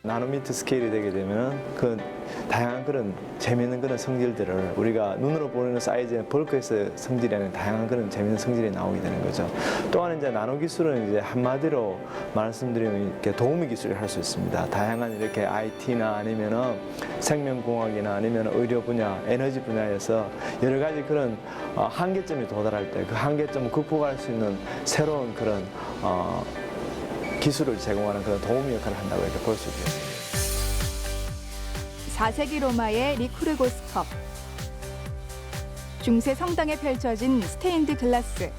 나노미터 스케일이 되게 되면 그 다양한 그런 재미있는 그런 성질들을 우리가 눈으로 보는 사이즈의 벌크에서 성질이 아닌 다양한 그런 재미있는 성질이 나오게 되는 거죠. 또한 이제 나노 기술은 이제 한마디로 말씀드리면 이렇게 도우미 기술을 할 수 있습니다. 다양한 이렇게 IT나 아니면은 생명공학이나 아니면 의료 분야, 에너지 분야에서 여러 가지 그런 한계점에 도달할 때 그 한계점을 극복할 수 있는 새로운 그런 기술을 제공하는 그런 도우미 역할을 한다고 이렇게 볼 수 있겠습니다. 4세기 로마의 리쿠르고스컵, 중세 성당에 펼쳐진 스테인드 글라스,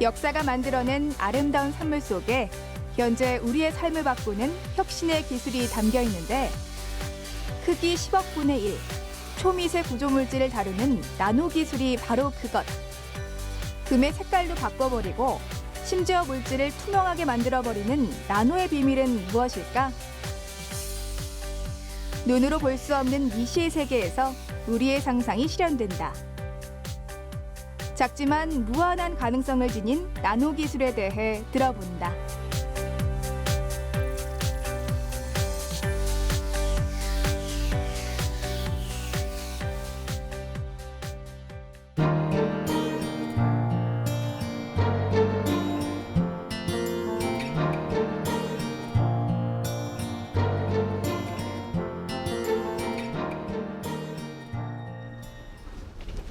역사가 만들어낸 아름다운 선물 속에 현재 우리의 삶을 바꾸는 혁신의 기술이 담겨 있는데 크기 10억분의 1, 초미세 구조물질을 다루는 나노 기술이 바로 그것. 금의 색깔도 바꿔버리고 심지어 물질을 투명하게 만들어버리는 나노의 비밀은 무엇일까? 눈으로 볼 수 없는 미시의 세계에서 우리의 상상이 실현된다. 작지만 무한한 가능성을 지닌 나노 기술에 대해 들어본다.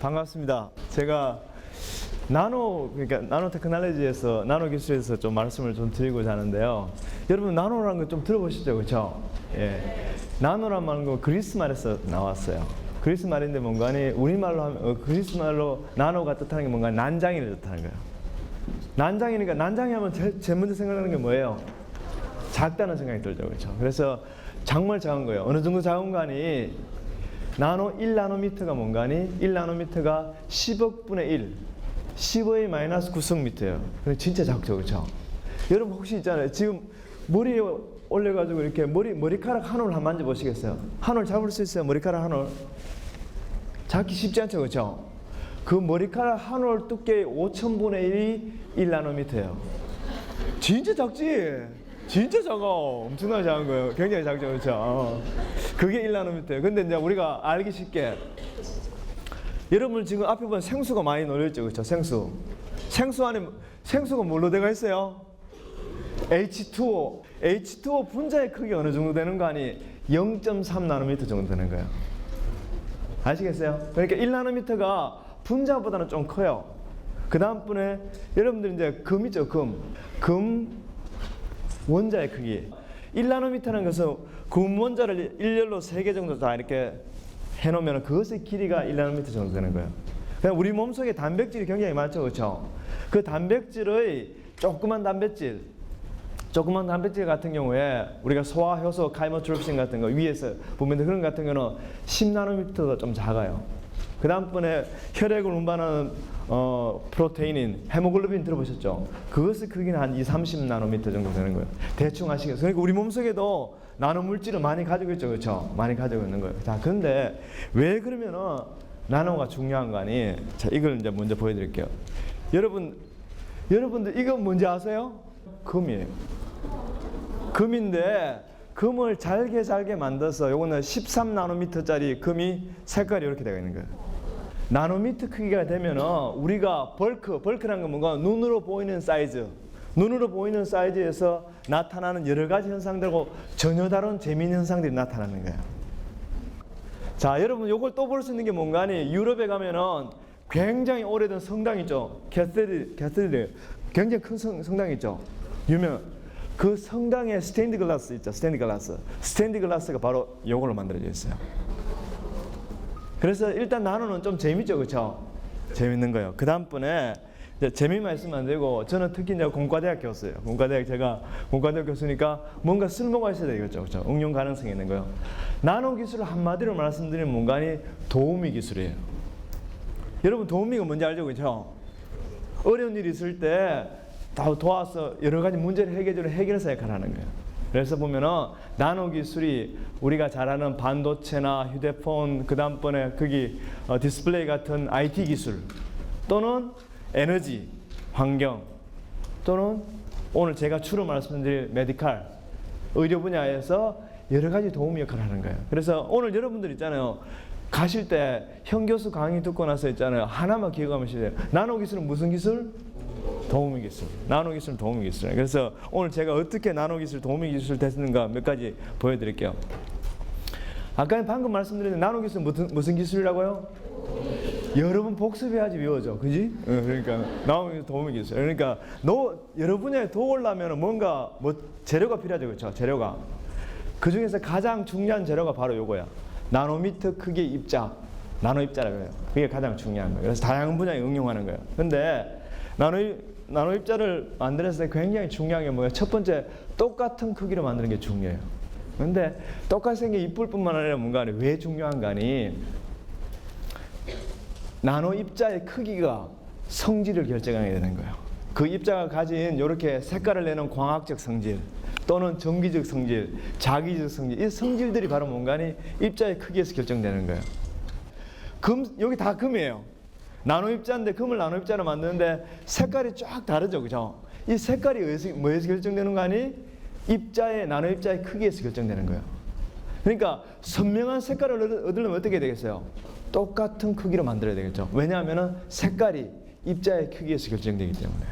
반갑습니다. 제가 그러니까 나노 테크놀로지에서, 나노 기술에서 좀 말씀을 좀 드리고자 하는데요. 여러분, 나노라는 거 좀 들어보시죠, 그렇죠? 예. 나노란 말은 그리스 말에서 나왔어요. 그리스 말인데 뭔가 우리말로 하면 그리스 말로 나노가 뜻하는 게 뭔가 난장이를 뜻하는 거예요. 난장이니까 난장이 하면 제일 먼저 생각나는 게 뭐예요? 작다는 생각이 들죠, 그렇죠? 그래서 정말 작은 거예요. 어느 정도 작은 거니? 나노 1나노미터가 뭔가니? 1나노미터가 10억분의 1, 10의 마이너스 9성미터예요. 진짜 작죠, 그렇죠? 여러분 혹시 있잖아요. 지금 머리에 올려가지고 이렇게 머리카락 한 올 한번 만져보시겠어요? 한 올 잡을 수 있어요? 머리카락 한 올? 잡기 쉽지 않죠, 그렇죠? 그 머리카락 한 올 두께의 5천분의 1이 1나노미터예요. 진짜 작지? 진짜 작아. 엄청나게 작은 거예요. 굉장히 작죠, 그렇죠? 그게 1나노미터예요. 근데 이제 우리가 알기 쉽게, 여러분 지금 앞에 보면 생수가 많이 놓여있죠, 그렇죠? 생수. 생수 안에 생수가 뭘로 되어 있어요? H2O. H2O 분자의 크기 어느 정도 되는 거 아니? 0.3나노미터 정도 되는 거예요. 아시겠어요? 그러니까 1나노미터가 분자보다는 좀 커요. 그 다음 분에 여러분들 이제 금 있죠, 금 원자의 크기. 1나노미터라는 것은 금 원자를 일렬로 3개 정도 다 이렇게 해놓으면 그것의 길이가 1나노미터 정도 되는 거예요. 그냥 우리 몸속에 단백질이 굉장히 많죠, 그렇죠? 그 단백질의 조그만 단백질 같은 경우에 우리가 소화 효소 카이모트롭신 같은 거 위에서 보면 그런 같은 경우는 10나노미터도 좀 작아요. 그 다음번에 혈액을 운반하는 프로테인인 헤모글로빈 들어보셨죠? 그것의 크기는 한 30나노미터 정도 되는 거예요. 대충 아시겠어요? 그러니까 우리 몸속에도 나노 물질을 많이 가지고 있죠, 그렇죠? 많이 가지고 있는 거예요. 자, 그런데 왜 그러면은 나노가 중요한 거 아니? 자, 이걸 이제 먼저 보여드릴게요. 여러분들 이거 뭔지 아세요? 금이에요. 금인데 금을 잘게 만들어서 요거는 13나노미터짜리 금이 색깔이 이렇게 되어 있는 거예요. 나노미터 크기가 되면은 우리가 벌크라는 건 뭔가 눈으로 보이는 사이즈에서 나타나는 여러 가지 현상들하고 전혀 다른 재미있는 현상들이 나타나는 거예요. 자, 여러분 요걸 또 볼 수 있는 게 뭔가니? 유럽에 가면은 굉장히 오래된 성당 있죠. 캐스리드 굉장히 큰 성당 있죠. 유명. 그 성당에 스테인드 글라스 있죠. 스테인드 글라스가 바로 요걸로 만들어져 있어요. 그래서 일단 나노는 좀 재밌죠, 그렇죠? 재밌는 거예요. 그 다음번에 재미만 있으면 안 되고, 저는 특히 이제 공과대학 교수예요. 제가 공과대학 교수니까 뭔가 쓸모가 있어야 되겠죠, 그렇죠? 응용 가능성이 있는 거예요. 나노 기술을 한마디로 말씀드리면 뭔가니 도우미 기술이에요. 여러분 도우미가 뭔지 알죠, 그렇죠? 어려운 일이 있을 때 다 도와서 여러 가지 문제를 해결해서 역할을 하는 거예요. 그래서 보면은 나노 기술이 우리가 잘 아는 반도체나 휴대폰, 그 다음번에 거기 디스플레이 같은 IT 기술, 또는 에너지, 환경, 또는 오늘 제가 주로 말씀드릴 메디칼, 의료 분야에서 여러 가지 도움 역할을 하는 거예요. 그래서 오늘 여러분들 있잖아요. 가실 때 현 교수 강의 듣고 나서 있잖아요. 하나만 기억하면 돼요. 나노 기술은 무슨 기술? 도우미 기술. 나노 기술은 도우미 기술. 그래서 오늘 제가 어떻게 나노 기술, 도우미 기술 됐는가 몇 가지 보여드릴게요. 아까 방금 말씀드린 나노 기술 무슨 기술이라고요? 여러분 복습해야지 외워져, 그지? 그러니까 나노 기술, 도우미 기술. 그러니까 여러 분야에 도우려면 뭔가 재료가 필요하죠, 그렇죠? 재료가. 그 중에서 가장 중요한 재료가 바로 요거야. 나노미터 크기 입자, 나노 입자라고 해요. 그게 가장 중요한 거예요. 그래서 다양한 분야에 응용하는 거예요. 근데 나노 입자를 만들었을 때 굉장히 중요한 게 뭐예요? 첫 번째, 똑같은 크기로 만드는 게 중요해요. 근데 똑같이 생긴 이쁠 뿐만 아니라 뭔가 왜 중요한가니, 나노 입자의 크기가 성질을 결정하게 되는 거예요. 그 입자가 가진 이렇게 색깔을 내는 광학적 성질 또는 전기적 성질, 자기적 성질, 이 성질들이 바로 뭔가니 입자의 크기에서 결정되는 거예요. 여기 다 금이에요. 나노 입자인데 금을 나노 입자로 만드는데 색깔이 쫙 다르죠, 그죠? 이 색깔이 뭐에서 결정되는 거 아니? 나노 입자의 크기에서 결정되는 거예요. 그러니까 선명한 색깔을 얻으려면 어떻게 되겠어요? 똑같은 크기로 만들어야 되겠죠. 왜냐하면 색깔이 입자의 크기에서 결정되기 때문에.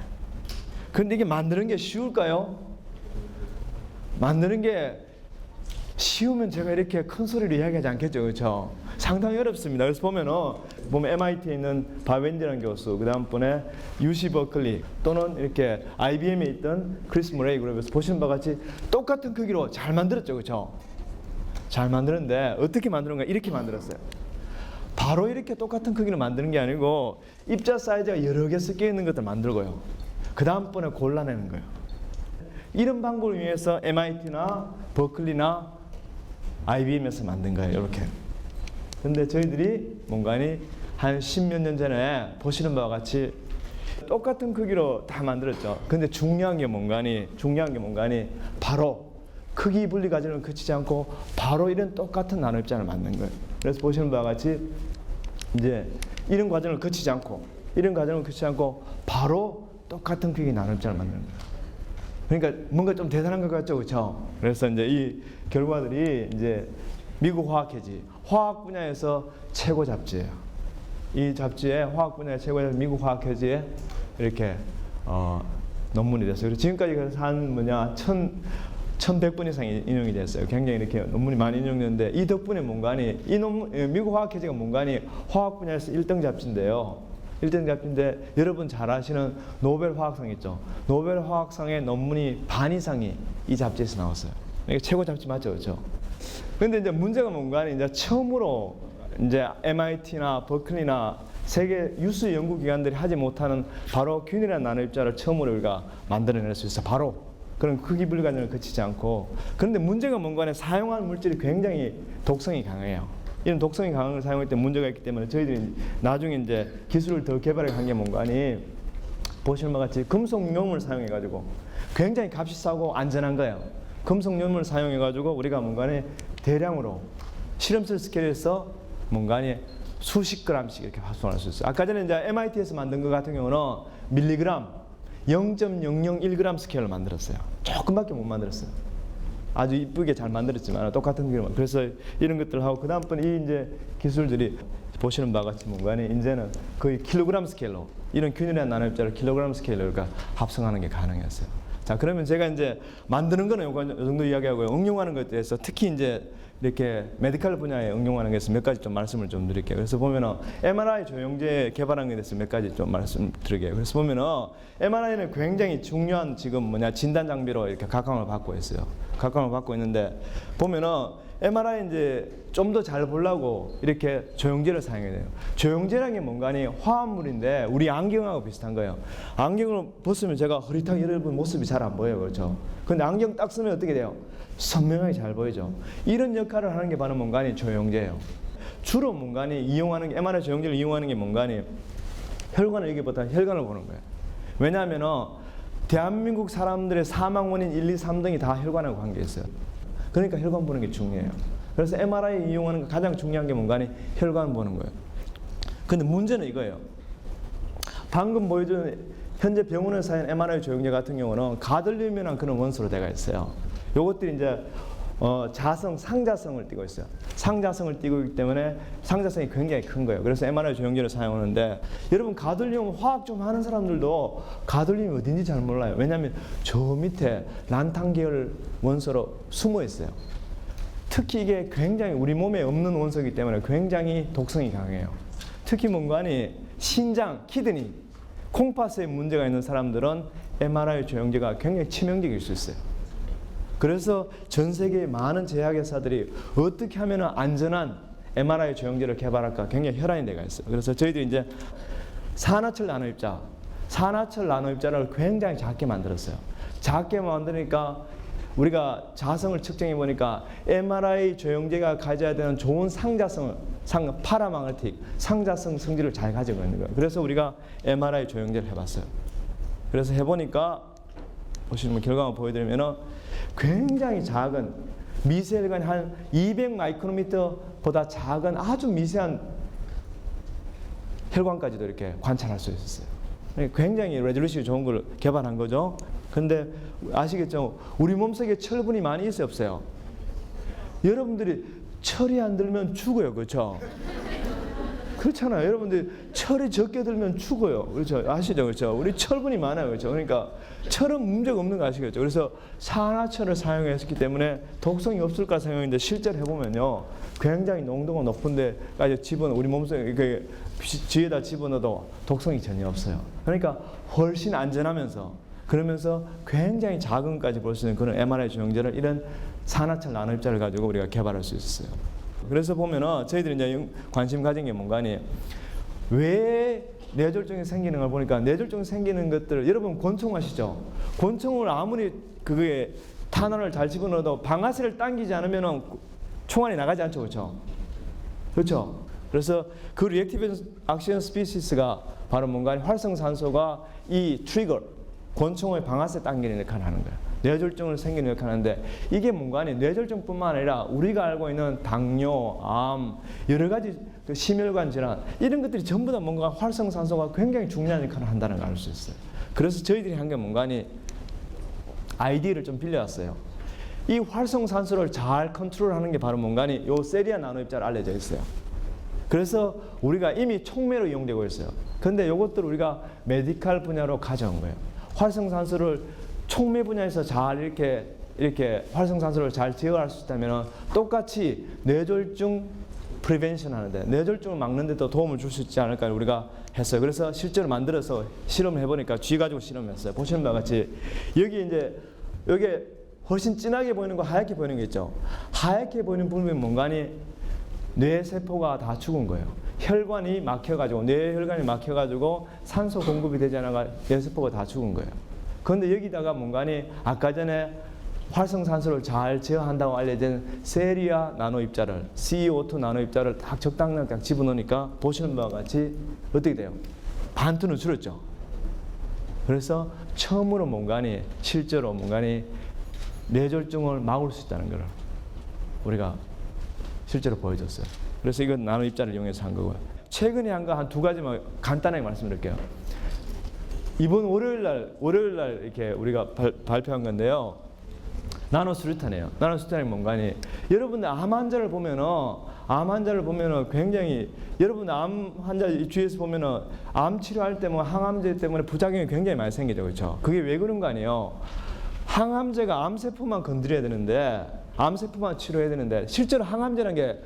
그런데 이게 만드는 게 쉬울까요? 만드는 게 쉬우면 제가 이렇게 큰 소리로 이야기하지 않겠죠, 그렇죠? 상당히 어렵습니다. 그래서 보면 MIT에 있는 바웬디라는 교수, 그 다음 분에 UC 버클리 또는 이렇게 IBM에 있던 크리스 무레이 그룹에서 보시는 바와 같이 똑같은 크기로 잘 만들었죠, 그렇죠? 잘 만드는데 어떻게 만드는가? 이렇게 만들었어요. 바로 이렇게 똑같은 크기로 만드는 게 아니고 입자 사이즈가 여러 개 섞여 있는 것들 만들고요. 그 다음번에 골라내는 거예요. 이런 방법을 위해서 MIT나 버클리나 IBM에서 만든 거예요. 이렇게. 근데 저희들이 뭔가니 한 10몇 년 전에 보시는 바와 같이 똑같은 크기로 다 만들었죠. 근데 중요한 게 뭔가니 바로 크기 분리 과정을 거치지 않고 바로 이런 똑같은 나노 입자를 만든 거예요. 그래서 보시는 바와 같이 이제 이런 과정을 거치지 않고 바로 똑같은 크기 나노 입자를 만드는 거예요. 그러니까 뭔가 좀 대단한 것 같죠, 그렇죠? 그래서 이제 이 결과들이 이제 미국 화학회지, 화학 분야에서 최고 잡지예요. 이 잡지에 화학 분야의 최고의 미국 화학회지에 이렇게 논문이 됐어요. 그래서 지금까지 그래서 한 1,100분 이상이 인용이 됐어요. 굉장히 이렇게 논문이 많이 인용됐는데 이 덕분에 뭔가니 미국 화학회지가 뭔가니 화학 분야에서 1등 잡지인데요. 1등 잡지인데 여러분 잘 아시는 노벨 화학상 있죠. 노벨 화학상의 논문이 반 이상이 이 잡지에서 나왔어요. 이게 최고 잡지 맞죠, 그렇죠? 근데 이제 문제가 뭔가니 이제 처음으로 이제 MIT나 버클리나 세계 유수 연구기관들이 하지 못하는 바로 균일한 나노 입자를 처음으로 우리가 만들어낼 수 있어. 바로 그런 크기 분리 과정을 거치지 않고. 그런데 문제가 뭔가는 사용한 물질이 굉장히 독성이 강해요. 이런 독성이 강한 걸 사용할 때 문제가 있기 때문에 저희들이 나중에 이제 기술을 더 개발해 간 게 뭔가니 보시는 바와 같이 금속용을 사용해 가지고 굉장히 값이 싸고 안전한 거예요. 금속용을 사용해 가지고 우리가 뭔가니 대량으로 실험실 스케일에서 뭔가니 수십 그램씩 이렇게 합성할 수 있어요. 아까 전에 이제 MIT에서 만든 것 같은 경우는 밀리그램 0.001g 스케일로 만들었어요. 조금밖에 못 만들었어요. 아주 이쁘게 잘 만들었지만 똑같은 게 그래서 이런 것들을 하고 그 다음번에 이 이제 기술들이 보시는 바와 같이 뭔가니 이제는 거의 킬로그램 스케일로 이런 균일한 나노 입자를 킬로그램 스케일로 그러니까 합성하는 게 가능했어요. 자, 그러면 제가 이제 만드는 거는 요 정도 이야기하고요. 응용하는 것에 대해서 특히 이제 이렇게 메디컬 분야에 응용하는 것에서 몇 가지 좀 말씀을 좀 드릴게요. 그래서 보면은 MRI 조영제 개발한 것에 대해서 몇 가지 좀 말씀드리게요. 그래서 보면은 MRI는 굉장히 중요한 지금 진단 장비로 이렇게 각광을 받고 있어요. 각광을 받고 있는데 보면은 MRI 이제 좀 더 잘 보려고 이렇게 조영제를 사용해야 돼요. 조영제라는 게 뭔가니 화합물인데 우리 안경하고 비슷한 거예요. 안경을 벗으면 제가 흐릿하게 여러분 모습이 잘 안 보여요, 그렇죠? 근데 안경 딱 쓰면 어떻게 돼요? 선명하게 잘 보이죠. 이런 역할을 하는 게 바로 뭔가니 조영제예요. 주로 뭔가니 이용하는 게 MRI 조영제를 이용하는 게 뭔가니 혈관을 여기보다 혈관을 보는 거예요. 왜냐하면은 대한민국 사람들의 사망 원인 1, 2, 3등이 다 혈관하고 관계 있어요. 그러니까 혈관 보는 게 중요해요. 그래서 MRI 이용하는 거 가장 중요한 게 뭔가니 혈관 보는 거예요. 근데 문제는 이거예요. 방금 보여준 현재 병원에서 사용 MRI 조영제 같은 경우는 가들륨이라는 그런 원소로 되어 있어요. 요것들이 이제 상자성을 띠고 있어요. 상자성을 띠고 있기 때문에 상자성이 굉장히 큰 거예요. 그래서 MRI 조형제를 사용하는데, 여러분 가돌륨 화학 좀 하는 사람들도 가돌륨이 어딘지 잘 몰라요. 왜냐하면 저 밑에 란탄 계열 원소로 숨어 있어요. 특히 이게 굉장히 우리 몸에 없는 원소이기 때문에 굉장히 독성이 강해요. 특히 뭔가니 신장, 키드니, 콩팥에 문제가 있는 사람들은 MRI 조형제가 굉장히 치명적일 수 있어요. 그래서 전 세계의 많은 제약회사들이 어떻게 하면 안전한 MRI 조형제를 개발할까 굉장히 혈안이 돼가 있어요. 그래서 저희들이 이제 산화철 나노입자를 굉장히 작게 만들었어요. 작게 만드니까 우리가 자성을 측정해 보니까 MRI 조형제가 가져야 되는 좋은 파라망을틱 상자성 성질을 잘 가지고 있는 거예요. 그래서 우리가 MRI 조형제를 해봤어요. 그래서 해보니까 보시면 결과만 보여드리면은 굉장히 작은 미세혈관이 한 200 마이크로미터보다 작은 아주 미세한 혈관까지도 이렇게 관찰할 수 있었어요. 굉장히 레졸루션이 좋은 걸 개발한 거죠. 근데 아시겠죠? 우리 몸속에 철분이 많이 있어요, 없어요? 여러분들이 철이 안 들면 죽어요, 그렇죠? 그렇잖아요. 여러분들 철이 적게 들면 죽어요. 그렇죠? 아시죠? 그렇죠? 우리 철분이 많아요. 그렇죠? 그러니까 철은 문제가 없는 거 아시겠죠? 그래서 산화철을 사용했기 때문에 독성이 없을까 생각했는데 실제로 해보면요. 굉장히 농도가 높은 데까지 우리 몸속에 쥐에다 집어넣어도 독성이 전혀 없어요. 그러니까 훨씬 안전하면서 그러면서 굉장히 작은 까지 볼 수 있는 그런 MRI 조형제를 이런 산화철 나노입자를 가지고 우리가 개발할 수 있었어요. 그래서 보면은 저희들이 이제 관심 가진 게 뭔가니 왜 뇌졸중이 생기는 걸 보니까 뇌졸중 생기는 것들 여러분 권총 아시죠? 권총을 아무리 그게 탄환을 잘 집어넣어도 방아쇠를 당기지 않으면은 총알이 나가지 않죠, 그렇죠? 그렇죠? 그래서 그 리액티브 액션 스피시스가 바로 뭔가 활성산소가 이 트리거 권총의 방아쇠 당기는 역할을 하는 거예요. 뇌졸중을 생기는 역할을 하는데 이게 뭔가 아니 뇌졸중뿐만 아니라 우리가 알고 있는 당뇨, 암, 여러 가지 그 심혈관 질환 이런 것들이 전부 다 뭔가 활성산소가 굉장히 중요한 역할을 한다는 걸 알 수 있어요. 그래서 저희들이 한 게 뭔가 아니 아이디어를 좀 빌려왔어요. 이 활성산소를 잘 컨트롤하는 게 바로 뭔가 아니 요 세리아 나노입자로 알려져 있어요. 그래서 우리가 이미 촉매로 이용되고 있어요. 근데 이것들을 우리가 메디칼 분야로 가져온 거예요. 활성산소를 촉매 분야에서 잘 이렇게 활성산소를 잘 제어할 수 있다면 똑같이 뇌졸중 프리벤션 하는데 뇌졸중을 막는 데도 도움을 줄 수 있지 않을까 우리가 했어요. 그래서 실제로 만들어서 실험을 해보니까 쥐 가지고 실험했어요. 보시는 바와 같이 여기 훨씬 진하게 보이는 거 하얗게 보이는 게 있죠. 하얗게 보이는 부분이 뭔가니 뇌세포가 다 죽은 거예요. 혈관이 막혀가지고 뇌혈관이 막혀가지고 산소 공급이 되지 않아가 뇌세포가 다 죽은 거예요. 그런데 여기다가 뭔가니 아까 전에 활성산소를 잘 제어한다고 알려진 세리아 나노입자를 CO2 나노입자를 딱 적당량 딱 집어넣으니까 보시는 바와 같이 어떻게 돼요? 반토는 줄었죠. 그래서 처음으로 뭔가니 실제로 뭔가니 뇌졸중을 막을 수 있다는 걸 우리가 실제로 보여줬어요. 그래서 이건 나노입자를 이용해서 한 거고요. 최근에 한 거 한 두 가지만 간단하게 말씀드릴게요. 이번 월요일 날 이렇게 우리가 발표한 건데요. 나노수류탄이에요. 나노수류탄이 뭔가니 여러분들 암 환자를 보면은 굉장히 여러분 암 환자 주위에서 보면은 암 치료할 때 뭐 항암제 때문에 부작용이 굉장히 많이 생기죠, 그렇죠? 그게 왜 그런 거 아니에요? 항암제가 암세포만 건드려야 되는데 암세포만 치료해야 되는데 실제로 항암제라는 게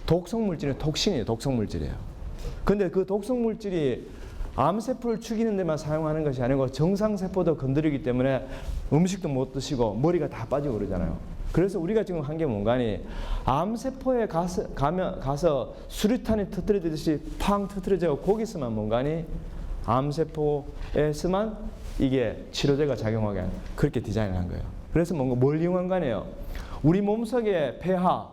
독성물질이에요. 톡신이에요. 독성물질이에요. 근데 그 독성물질이 암세포를 죽이는 데만 사용하는 것이 아니고 정상세포도 건드리기 때문에 음식도 못 드시고 머리가 다 빠지고 그러잖아요. 그래서 우리가 지금 한 게 뭔가니 암세포에 가서 수류탄이 터뜨리듯이 팡 터뜨려지고 거기서만 뭔가니 암세포에서만 이게 치료제가 작용하게 하는 그렇게 디자인을 한 거예요. 그래서 뭔가 뭘 이용한 거 아니에요. 우리 몸속의 폐하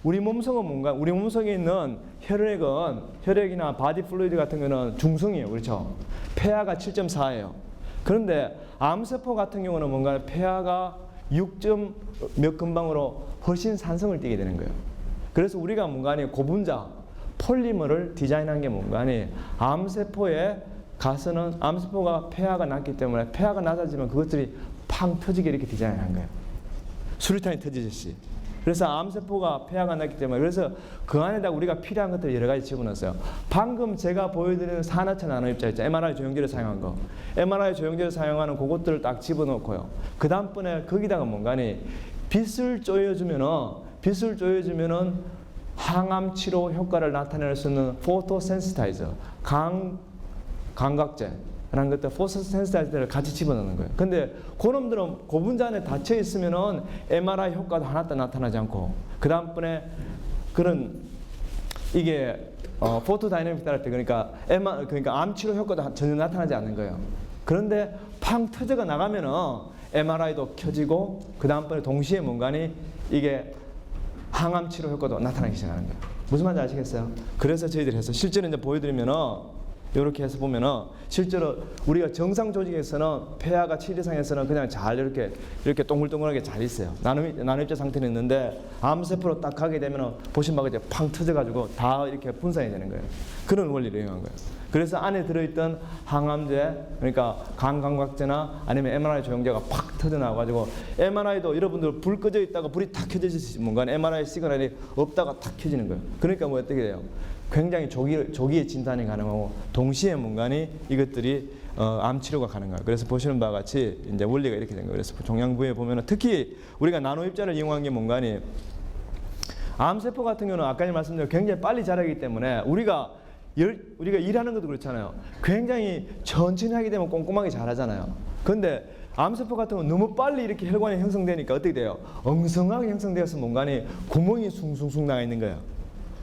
우리 몸속은 뭔가 우리 몸속에 있는 혈액이나 바디 플루이드 같은 거는 중성이에요. 그렇죠? 폐하가 7.4예요. 그런데 암세포 같은 경우는 뭔가 폐하가 6점 몇 근방으로 훨씬 산성을 띠게 되는 거예요. 그래서 우리가 뭔가 고분자 폴리머를 디자인한 게 뭔가 암세포에 가서는 암세포가 폐하가 낮기 때문에 폐하가 낮아지면 그것들이 팡 터지게 이렇게 디자인한 거예요. 수류탄이 터지듯이. 그래서 암세포가 폐하가 났기 때문에 그래서 그 안에다 우리가 필요한 것들을 여러 가지 집어넣었어요. 방금 제가 보여드리는 산화체 나노입자 있죠. MRI 조영제를 사용한 거. MRI 조영제를 사용하는 그것들을 딱 집어넣고요. 그 다음번에 거기다가 뭔가니 빛을 쪼여주면은 항암 치료 효과를 나타낼 수 있는 포토센시타이저, 감각제 라는 것들, 포토센시타이저를 같이 집어넣는 거예요. 근데 그놈들은 고분자 안에 닫혀 있으면은 MRI 효과도 하나도 나타나지 않고 그 다음번에 그런 이게 포토다이내믹 테라피 그러니까 암 치료 효과도 전혀 나타나지 않는 거예요. 그런데 팡 터져가 나가면은 MRI도 켜지고 그 다음번에 동시에 뭔가니 이게 항암 치료 효과도 나타나기 시작하는 거예요. 무슨 말인지 아시겠어요? 그래서 저희들이 해서 실제로 이제 보여드리면은 이렇게 해서 보면은 실제로 우리가 정상 조직에서는 폐하가 치료상에서는 그냥 잘 이렇게 동글동글하게 잘 있어요. 나노입자 상태는 있는데 암세포로 딱 가게 되면은 보신 바가 이제 팡 터져가지고 다 이렇게 분산이 되는 거예요. 그런 원리를 이용한 거예요. 그래서 안에 들어있던 항암제, 그러니까 간감각제나 아니면 MRI 조영제가 팍 터져 나와가지고 MRI도 여러분들 불 꺼져 있다가 불이 탁 켜지듯이 뭔가 MRI 시그널이 없다가 탁 켜지는 거예요. 그러니까 뭐 어떻게 돼요? 굉장히 조기에 진단이 가능하고 동시에 뭔가니 이것들이 암 치료가 가능해요. 그래서 보시는 바와 같이 이제 원리가 이렇게 된 거예요. 그래서 종양부에 보면은 특히 우리가 나노 입자를 이용한 게 뭔가니 암세포 같은 경우는 아까 말씀드린 굉장히 빨리 자라기 때문에 우리가 일하는 것도 그렇잖아요. 굉장히 천천히 하게 되면 꼼꼼하게 잘하잖아요. 그런데 암세포 같은 건 너무 빨리 이렇게 혈관이 형성되니까 어떻게 돼요? 엉성하게 형성되어서 뭔가니 구멍이 숭숭숭 나가 있는 거예요.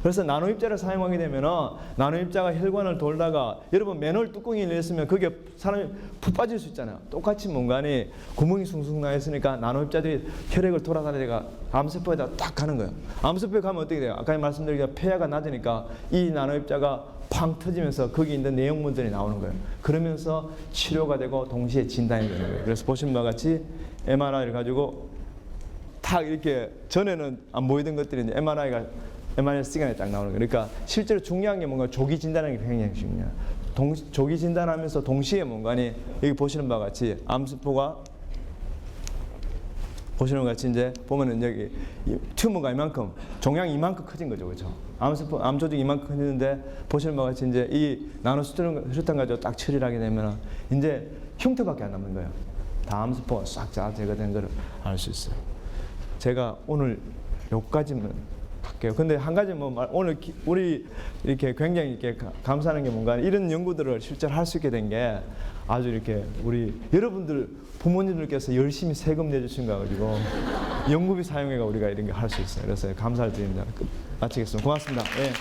그래서 나노입자를 사용하게 되면은 나노입자가 혈관을 돌다가 여러분 맨홀 뚜껑이 열렸으면 그게 사람이 푹 빠질 수 있잖아요. 똑같이 뭔가니 구멍이 숭숭 나 있으니까 나노입자들이 혈액을 돌아다니다가 암세포에다 딱 가는 거예요. 암세포에 가면 어떻게 돼요? 아까 말씀드린 폐하가 낮으니까 이 나노입자가 팡 터지면서 거기 있는 내용물들이 나오는 거예요. 그러면서 치료가 되고 동시에 진단이 되는 거예요. 그래서 보신 바와 같이 MRI를 가지고 탁 이렇게 전에는 안 보이던 것들이 이제 MRI 시간에 딱 나오는 거예요. 그러니까 실제로 중요한 게 뭔가 조기 진단하는 게 굉장히 중요해요. 조기 진단하면서 동시에 뭔가니 여기 보시는 바와 같이 암세포가 보시는 것 같이 이제 보면은 여기 튜머가 이만큼 종양이 이만큼 커진 거죠, 그렇죠? 암 조직이 이만큼 커지는데 보시는 바와 같이 이제 이 나노 수류탄 가지고 딱 처리를 하게 되면은 이제 흉터밖에 안 남는 거예요. 다 암세포가 싹 제거된 거를 알 수 있어요. 제가 오늘 여기까지만 할게요. 근데 한 가지 오늘 우리 이렇게 굉장히 이렇게 감사하는 게 뭔가 이런 연구들을 실제로 할 수 있게 된 게 아주 이렇게 우리 여러분들 부모님들께서 열심히 세금 내주신 거 가지고 연구비 사용해가 우리가 이런 게 할 수 있어요. 그래서 감사를 드립니다. 마치겠습니다. 고맙습니다. 네.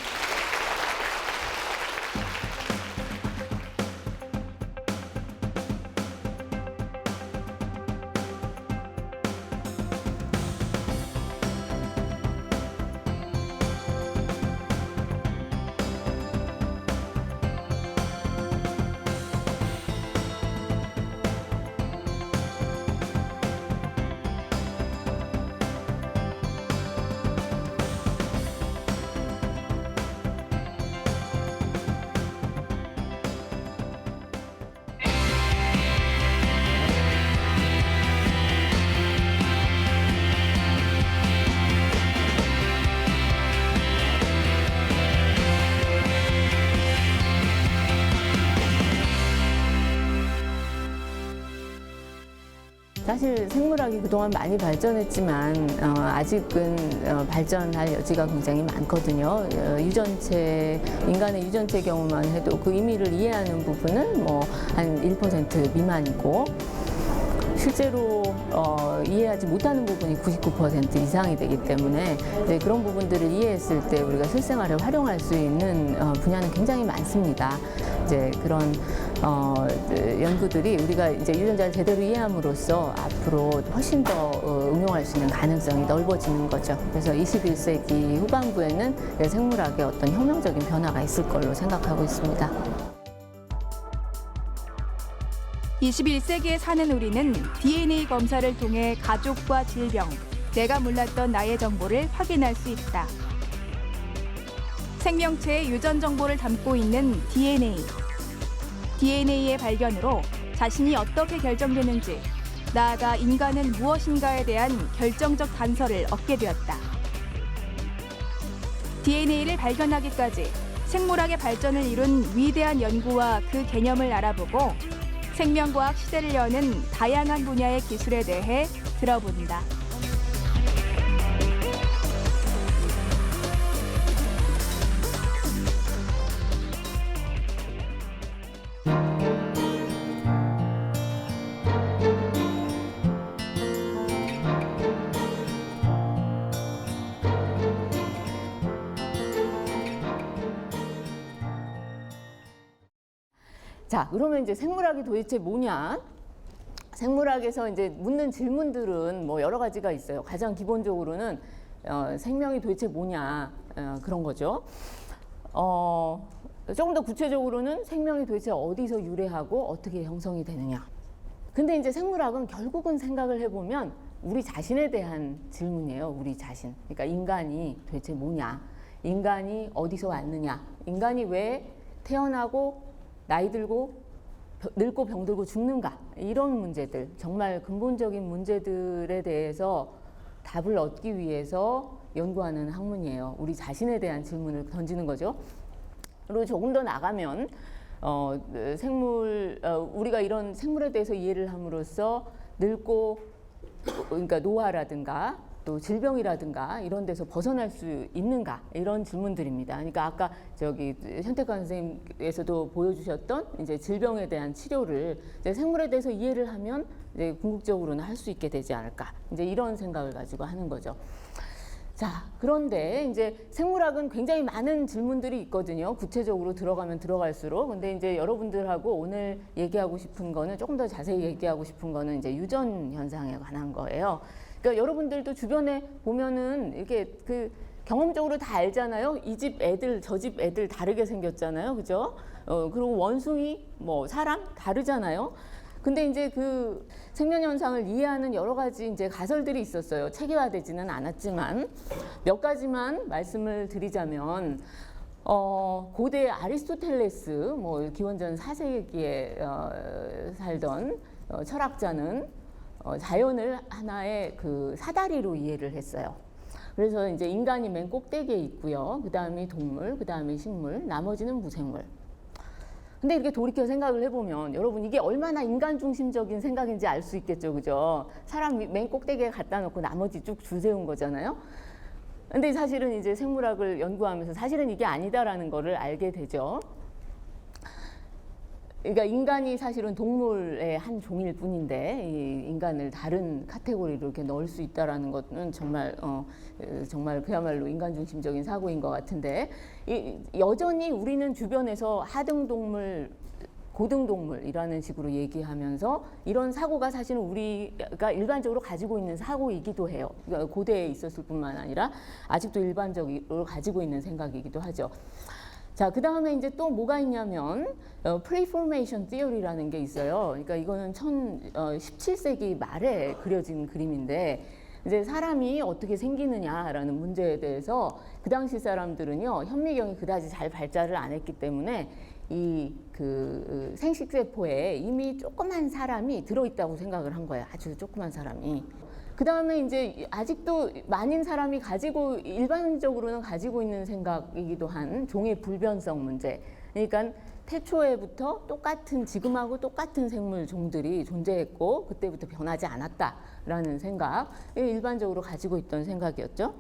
사실 생물학이 그동안 많이 발전했지만 아직은 발전할 여지가 굉장히 많거든요. 인간의 유전체 경우만 해도 그 의미를 이해하는 부분은 뭐 한 1% 미만이고 실제로 이해하지 못하는 부분이 99% 이상이 되기 때문에 이제 그런 부분들을 이해했을 때 우리가 실생활에 활용할 수 있는 분야는 굉장히 많습니다. 이제 그런 연구들이 우리가 이제 유전자를 제대로 이해함으로써 앞으로 훨씬 더 응용할 수 있는 가능성이 넓어지는 거죠. 그래서 21세기 후반부에는 생물학의 어떤 혁명적인 변화가 있을 걸로 생각하고 있습니다. 21세기에 사는 우리는 DNA 검사를 통해 가족과 질병, 내가 몰랐던 나의 정보를 확인할 수 있다. 생명체의 유전 정보를 담고 있는 DNA. DNA의 발견으로 자신이 어떻게 결정되는지, 나아가 인간은 무엇인가에 대한 결정적 단서를 얻게 되었다. DNA를 발견하기까지 생물학의 발전을 이룬 위대한 연구와 그 개념을 알아보고 생명과학 시대를 여는 다양한 분야의 기술에 대해 들어본다. 자, 그러면 이제 생물학이 도대체 뭐냐? 생물학에서 이제 묻는 질문들은 뭐 여러 가지가 있어요. 가장 기본적으로는 생명이 도대체 뭐냐 그런 거죠. 조금 더 구체적으로는 생명이 도대체 어디서 유래하고 어떻게 형성이 되느냐. 근데 이제 생물학은 결국은 생각을 해보면 우리 자신에 대한 질문이에요. 우리 자신. 그러니까 인간이 도대체 뭐냐? 인간이 어디서 왔느냐? 인간이 왜 태어나고 나이 들고 늙고 병들고 죽는가? 이런 문제들, 정말 근본적인 문제들에 대해서 답을 얻기 위해서 연구하는 학문이에요. 우리 자신에 대한 질문을 던지는 거죠. 그리고 조금 더 나가면 우리가 이런 생물에 대해서 이해를 함으로써 늙고 그러니까 노화라든가 또 질병이라든가 이런 데서 벗어날 수 있는가 이런 질문들입니다. 그러니까 아까 저기 현택관 선생님께서도 보여주셨던 이제 질병에 대한 치료를 이제 생물에 대해서 이해를 하면 이제 궁극적으로는 할 수 있게 되지 않을까 이제 이런 생각을 가지고 하는 거죠. 자, 그런데 이제 생물학은 굉장히 많은 질문들이 있거든요. 구체적으로 들어가면 들어갈수록. 근데 이제 여러분들하고 오늘 얘기하고 싶은 거는 조금 더 자세히 얘기하고 싶은 거는 이제 유전 현상에 관한 거예요. 그러니까 여러분들도 주변에 보면은 이렇게 그 경험적으로 다 알잖아요. 이 집 애들, 저 집 애들 다르게 생겼잖아요. 그죠? 그리고 원숭이, 뭐 사람 다르잖아요. 근데 이제 그 생명 현상을 이해하는 여러 가지 이제 가설들이 있었어요. 체계화되지는 않았지만 몇 가지만 말씀을 드리자면 고대 아리스토텔레스 뭐 기원전 4세기에 살던 철학자는 자연을 하나의 그 사다리로 이해를 했어요. 그래서 이제 인간이 맨 꼭대기에 있고요. 그 다음에 동물, 그 다음에 식물, 나머지는 무생물. 근데 이렇게 돌이켜 생각을 해보면 여러분 이게 얼마나 인간 중심적인 생각인지 알 수 있겠죠, 그죠? 사람 맨 꼭대기에 갖다 놓고 나머지 쭉 줄 세운 거잖아요. 근데 사실은 이제 생물학을 연구하면서 사실은 이게 아니다라는 거를 알게 되죠. 그러니까 인간이 사실은 동물의 한 종일 뿐인데 이 인간을 다른 카테고리로 이렇게 넣을 수 있다라는 것은 정말 정말 그야말로 인간 중심적인 사고인 것 같은데 여전히 우리는 주변에서 하등동물, 고등동물이라는 식으로 얘기하면서 이런 사고가 사실은 우리가 일반적으로 가지고 있는 사고이기도 해요. 그러니까 고대에 있었을 뿐만 아니라 아직도 일반적으로 가지고 있는 생각이기도 하죠. 자, 그 다음에 이제 또 뭐가 있냐면 프리포메이션 티어리라는 게 있어요. 그러니까 이거는 17세기 말에 그려진 그림인데 이제 사람이 어떻게 생기느냐라는 문제에 대해서 그 당시 사람들은요 현미경이 그다지 잘 발달을 안 했기 때문에 이 그 생식세포에 이미 조그만 사람이 들어있다고 생각을 한 거예요. 아주 조그만 사람이. 그 다음에 이제 아직도 많은 사람이 가지고 일반적으로는 가지고 있는 생각이기도 한 종의 불변성 문제. 그러니까 태초에부터 똑같은 지금하고 똑같은 생물 종들이 존재했고 그때부터 변하지 않았다라는 생각. 일반적으로 가지고 있던 생각이었죠.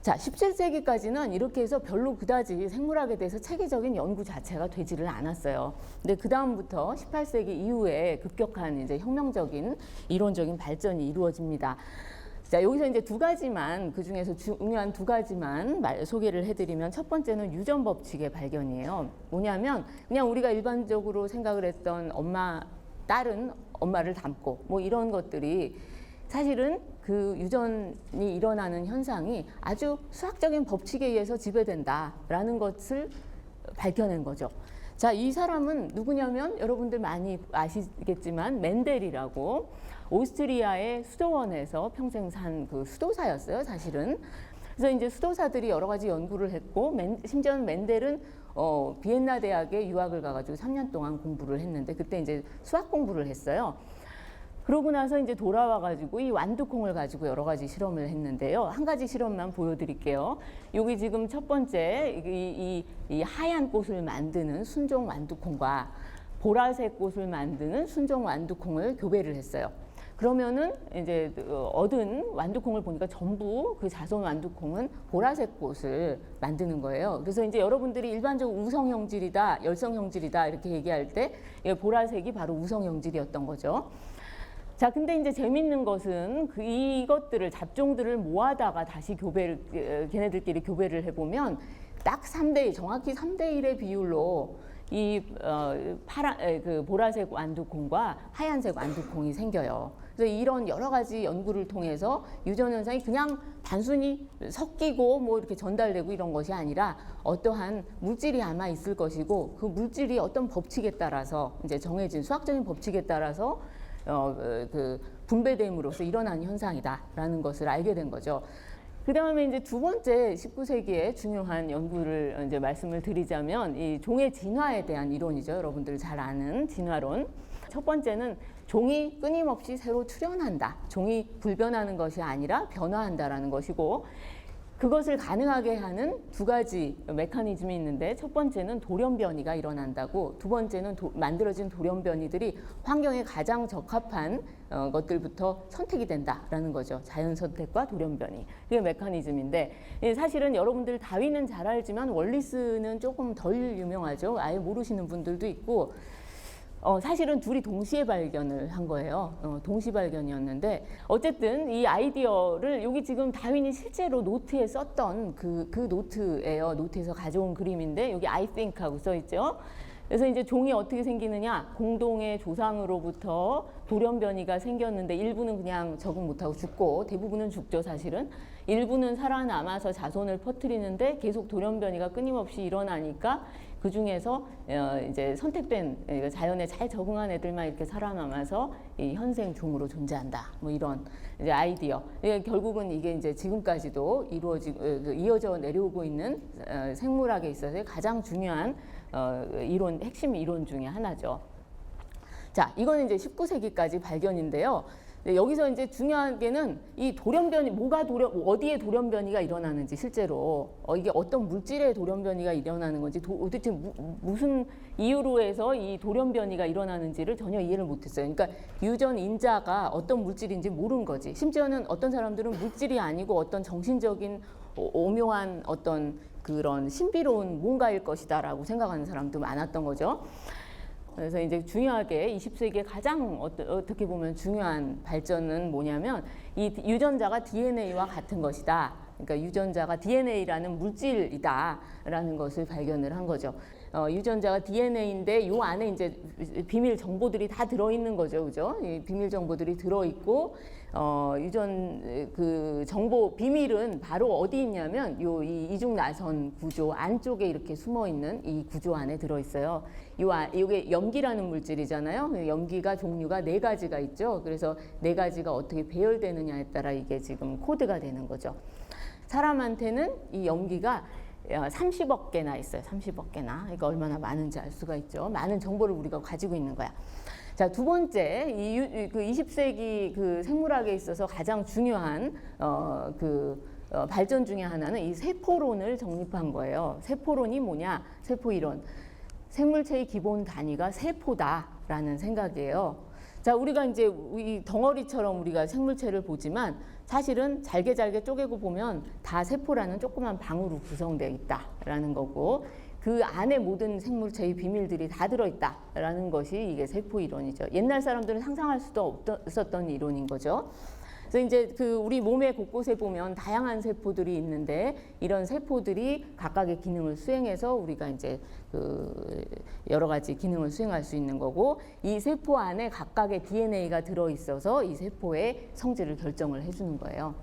자, 17세기까지는 이렇게 해서 별로 그다지 생물학에 대해서 체계적인 연구 자체가 되지를 않았어요. 근데 그 다음부터 18세기 이후에 급격한 이제 혁명적인 이론적인 발전이 이루어집니다. 자, 여기서 이제 두 가지만 그 중에서 중요한 두 가지만 소개를 해드리면 첫 번째는 유전 법칙의 발견이에요. 뭐냐면 그냥 우리가 일반적으로 생각을 했던 딸은 엄마를 닮고 뭐 이런 것들이 사실은 그 유전이 일어나는 현상이 아주 수학적인 법칙에 의해서 지배된다라는 것을 밝혀낸 거죠. 자, 이 사람은 누구냐면 여러분들 많이 아시겠지만 멘델이라고 오스트리아의 수도원에서 평생 산 그 수도사였어요, 사실은. 그래서 이제 수도사들이 여러 가지 연구를 했고 심지어 멘델은 비엔나 대학에 유학을 가가지고 3년 동안 공부를 했는데 그때 이제 수학 공부를 했어요. 그러고 나서 이제 돌아와가지고 이 완두콩을 가지고 여러 가지 실험을 했는데요. 한 가지 실험만 보여드릴게요. 여기 지금 첫 번째 이 하얀 꽃을 만드는 순종 완두콩과 보라색 꽃을 만드는 순종 완두콩을 교배를 했어요. 그러면은 이제 얻은 완두콩을 보니까 전부 그 자손 완두콩은 보라색 꽃을 만드는 거예요. 그래서 이제 여러분들이 일반적으로 우성형질이다, 열성형질이다 이렇게 얘기할 때 보라색이 바로 우성형질이었던 거죠. 자, 근데 이제 재밌는 것은 이것들을 잡종들을 모아다가 다시 걔네들끼리 교배를 해보면 딱 3대1, 정확히 3대1의 비율로 이 보라색 완두콩과 하얀색 완두콩이 생겨요. 그래서 이런 여러 가지 연구를 통해서 유전 현상이 그냥 단순히 섞이고 뭐 이렇게 전달되고 이런 것이 아니라 어떠한 물질이 아마 있을 것이고 그 물질이 어떤 법칙에 따라서 이제 정해진 수학적인 법칙에 따라서 분배됨으로써 일어난 현상이다라는 것을 알게 된 거죠. 그 다음에 이제 두 번째 19세기의 중요한 연구를 이제 말씀을 드리자면 이 종의 진화에 대한 이론이죠. 여러분들 잘 아는 진화론. 첫 번째는 종이 끊임없이 새로 출현한다. 종이 불변하는 것이 아니라 변화한다라는 것이고 그것을 가능하게 하는 두 가지 메커니즘이 있는데 첫 번째는 돌연변이가 일어난다고 두 번째는 만들어진 돌연변이들이 환경에 가장 적합한 것들부터 선택이 된다라는 거죠. 자연 선택과 돌연변이. 그게 메커니즘인데 사실은 여러분들 다윈은 잘 알지만 월리스는 조금 덜 유명하죠. 아예 모르시는 분들도 있고 사실은 둘이 동시에 발견을 한 거예요. 동시 발견이었는데 어쨌든 이 아이디어를 여기 지금 다윈이 실제로 노트에 썼던 그 노트예요. 노트에서 가져온 그림인데 여기 I think 하고 써 있죠. 그래서 이제 종이 어떻게 생기느냐? 공동의 조상으로부터 돌연변이가 생겼는데 일부는 그냥 적응 못하고 죽고 대부분은 죽죠, 사실은. 일부는 살아남아서 자손을 퍼뜨리는데 계속 돌연변이가 끊임없이 일어나니까 그 중에서 이제 선택된 자연에 잘 적응한 애들만 이렇게 살아남아서 이 현생 종으로 존재한다. 뭐 이런 이제 아이디어. 결국은 이게 이제 지금까지도 이어져 내려오고 있는 생물학에 있어서 가장 중요한 핵심 이론 중에 하나죠. 자, 이거는 이제 19세기까지 발견인데요. 여기서 이제 중요한 게는 이 돌연변이, 어디에 돌연변이가 일어나는지 실제로, 이게 어떤 물질의 돌연변이가 일어나는 건지, 도대체 무슨 이유로 해서 이 돌연변이가 일어나는지를 전혀 이해를 못했어요. 그러니까 유전 인자가 어떤 물질인지 모르는 거지. 심지어는 어떤 사람들은 물질이 아니고 어떤 정신적인 오묘한 어떤 그런 신비로운 뭔가일 것이다라고 생각하는 사람도 많았던 거죠. 그래서 이제 중요하게 20세기에 가장 어떻게 보면 중요한 발전은 뭐냐면 이 유전자가 DNA와 같은 것이다. 그러니까 유전자가 DNA라는 물질이다라는 것을 발견을 한 거죠. 유전자가 DNA인데 요 안에 이제 비밀 정보들이 다 들어있는 거죠, 그죠? 이 비밀 정보들이 들어있고 유전 그 정보 비밀은 바로 어디 있냐면 이 이중 나선 구조 안쪽에 이렇게 숨어 있는 이 구조 안에 들어있어요. 이게 염기라는 물질이잖아요. 염기가 종류가 4가지가 있죠. 그래서 4가지가 어떻게 배열되느냐에 따라 이게 지금 코드가 되는 거죠. 사람한테는 이 염기가 30억 개나 있어요. 30억 개나. 그러니까 얼마나 많은지 알 수가 있죠. 많은 정보를 우리가 가지고 있는 거야. 자, 두 번째, 그 20세기 그 생물학에 있어서 가장 중요한 발전 중에 하나는 이 세포론을 정립한 거예요. 세포론이 뭐냐? 세포이론. 생물체의 기본 단위가 세포다라는 생각이에요. 자, 우리가 이제 이 덩어리처럼 우리가 생물체를 보지만 사실은 잘게 쪼개고 보면 다 세포라는 조그만 방으로 구성되어 있다라는 거고 그 안에 모든 생물체의 비밀들이 다 들어있다라는 것이 이게 세포 이론이죠. 옛날 사람들은 상상할 수도 없었던 이론인 거죠. 그래서 이제 우리 몸의 곳곳에 보면 다양한 세포들이 있는데 이런 세포들이 각각의 기능을 수행해서 우리가 이제 여러 가지 기능을 수행할 수 있는 거고 이 세포 안에 각각의 DNA가 들어 있어서 이 세포의 성질을 결정을 해주는 거예요.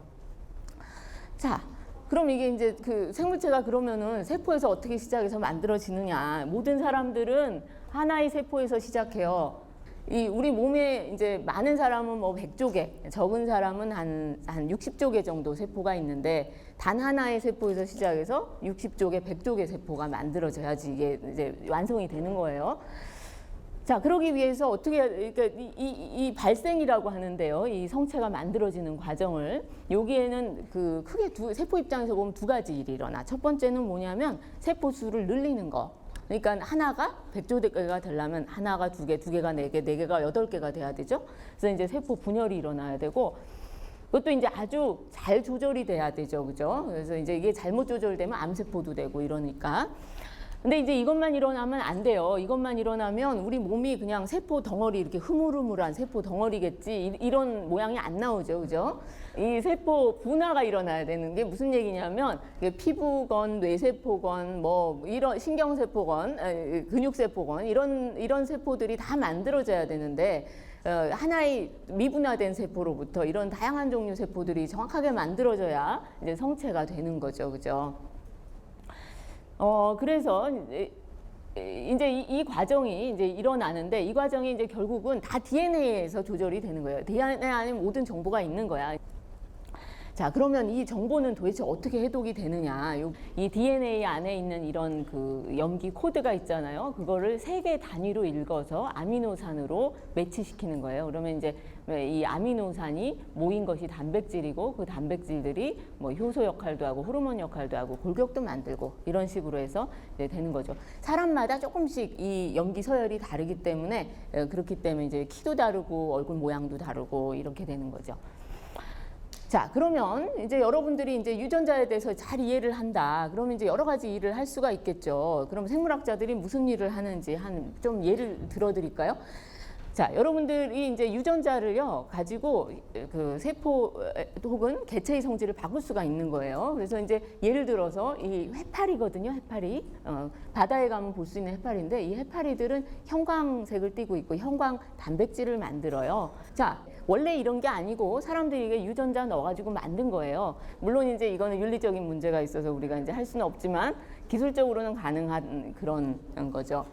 자, 그럼 이게 이제 생물체가 그러면은 세포에서 어떻게 시작해서 만들어지느냐? 모든 사람들은 하나의 세포에서 시작해요. 우리 몸에 이제 많은 사람은 뭐 100조개, 적은 사람은 한 60조개 정도 세포가 있는데 단 하나의 세포에서 시작해서 60조개, 100조개 세포가 만들어져야지 이게 이제 완성이 되는 거예요. 자, 그러기 위해서 어떻게, 그러니까 이 발생이라고 하는데요. 이 성체가 만들어지는 과정을. 여기에는 그 크게 세포 입장에서 보면 두 가지 일이 일어나. 첫 번째는 뭐냐면 세포 수를 늘리는 거. 그러니까 하나가 100조개가 되려면 하나가 두 개, 두 개가 네 개, 네 개가 8개가 돼야 되죠. 그래서 이제 세포 분열이 일어나야 되고, 그것도 이제 아주 잘 조절이 돼야 되죠. 그죠? 그래서 이제 이게 잘못 조절되면 암세포도 되고 이러니까. 근데 이제 이것만 일어나면 안 돼요. 이것만 일어나면 우리 몸이 그냥 세포 덩어리, 이렇게 흐물흐물한 세포 덩어리겠지, 이런 모양이 안 나오죠. 그죠? 이 세포 분화가 일어나야 되는 게 무슨 얘기냐면, 피부건, 뇌세포건, 뭐 이런 신경세포건, 근육세포건, 이런 세포들이 다 만들어져야 되는데, 하나의 미분화된 세포로부터 이런 다양한 종류 세포들이 정확하게 만들어져야 이제 성체가 되는 거죠. 그죠? 그래서 이제 이 과정이 이제 일어나는데, 이 과정이 이제 결국은 다 DNA에서 조절이 되는 거예요. DNA 안에 모든 정보가 있는 거야. 자, 그러면 이 정보는 도대체 어떻게 해독이 되느냐? 이 DNA 안에 있는 이런 그 염기 코드가 있잖아요. 그거를 3개 단위로 읽어서 아미노산으로 매치시키는 거예요. 그러면 이제 이 아미노산이 모인 것이 단백질이고, 그 단백질들이 뭐 효소 역할도 하고 호르몬 역할도 하고 골격도 만들고, 이런 식으로 해서 이제 되는 거죠. 사람마다 조금씩 이 염기 서열이 다르기 때문에, 그렇기 때문에 이제 키도 다르고 얼굴 모양도 다르고 이렇게 되는 거죠. 자, 그러면 이제 여러분들이 이제 유전자에 대해서 잘 이해를 한다. 그러면 이제 여러 가지 일을 할 수가 있겠죠. 그럼 생물학자들이 무슨 일을 하는지 좀 예를 들어 드릴까요? 자, 여러분들이 이제 유전자를요 가지고 그 세포 혹은 개체의 성질을 바꿀 수가 있는 거예요. 그래서 이제 예를 들어서 이 해파리거든요. 해파리, 바다에 가면 볼 수 있는 해파리인데, 이 해파리들은 형광색을 띠고 있고 형광 단백질을 만들어요. 자, 원래 이런 게 아니고 사람들이 이게 유전자 넣어가지고 만든 거예요. 물론 이제 이거는 윤리적인 문제가 있어서 우리가 이제 할 수는 없지만 기술적으로는 가능한 그런 거죠.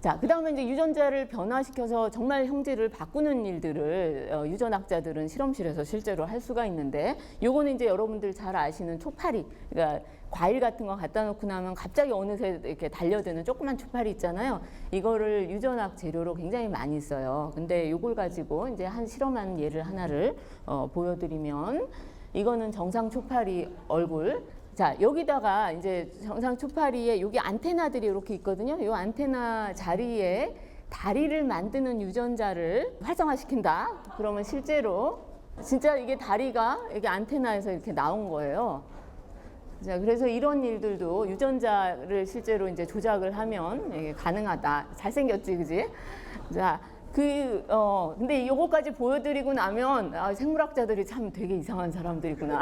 자, 그 다음에 이제 유전자를 변화시켜서 정말 형질을 바꾸는 일들을 유전학자들은 실험실에서 실제로 할 수가 있는데, 요거는 이제 여러분들 잘 아시는 초파리, 그러니까 과일 같은 거 갖다 놓고 나면 갑자기 어느새 이렇게 달려드는 조그만 초파리 있잖아요. 이거를 유전학 재료로 굉장히 많이 써요. 근데 요걸 가지고 이제 실험한 예를 하나를 보여드리면, 이거는 정상 초파리 얼굴. 자, 여기다가 이제 정상 초파리에 여기 안테나들이 이렇게 있거든요. 이 안테나 자리에 다리를 만드는 유전자를 활성화시킨다. 그러면 실제로 진짜 이게 다리가 이게 안테나에서 이렇게 나온 거예요. 자, 그래서 이런 일들도 유전자를 실제로 이제 조작을 하면 이게 가능하다. 잘생겼지, 그지? 자, 근데 요거까지 보여드리고 나면, 생물학자들이 참 되게 이상한 사람들이구나.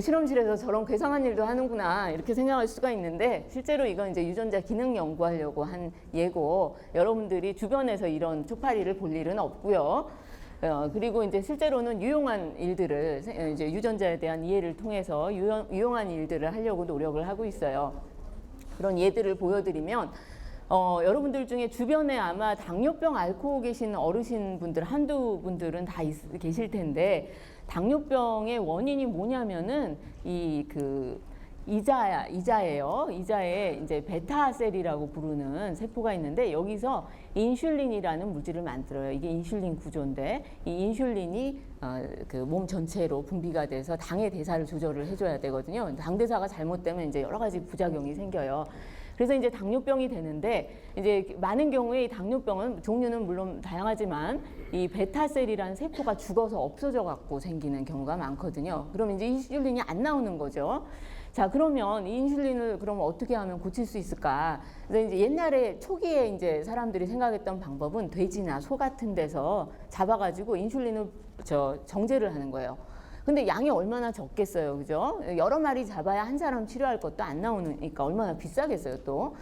실험실에서 저런 괴상한 일도 하는구나. 이렇게 생각할 수가 있는데, 실제로 이건 이제 유전자 기능 연구하려고 한 예고, 여러분들이 주변에서 이런 초파리를 볼 일은 없고요. 그리고 이제 실제로는 유용한 일들을, 이제 유전자에 대한 이해를 통해서 유용한 일들을 하려고 노력을 하고 있어요. 그런 예들을 보여드리면, 여러분들 중에 주변에 아마 당뇨병 앓고 계신 어르신분들 한두 분들은 다 계실 텐데, 당뇨병의 원인이 뭐냐면은 이자예요. 이자에 이제 베타셀이라고 부르는 세포가 있는데, 여기서 인슐린이라는 물질을 만들어요. 이게 인슐린 구조인데, 이 인슐린이 그 몸 전체로 분비가 돼서 당의 대사를 조절을 해줘야 되거든요. 당 대사가 잘못되면 이제 여러 가지 부작용이 생겨요. 그래서 이제 당뇨병이 되는데, 이제 많은 경우에 이 당뇨병은 종류는 물론 다양하지만 이 베타셀이라는 세포가 죽어서 없어져 갖고 생기는 경우가 많거든요. 그러면 이제 인슐린이 안 나오는 거죠. 자, 그러면 이 인슐린을 그럼 어떻게 하면 고칠 수 있을까? 그래서 이제 옛날에 초기에 이제 사람들이 생각했던 방법은 돼지나 소 같은 데서 잡아가지고 인슐린을 정제를 하는 거예요. 근데 양이 얼마나 적겠어요, 그죠? 여러 마리 잡아야 한 사람 치료할 것도 안 나오니까 얼마나 비싸겠어요, 또.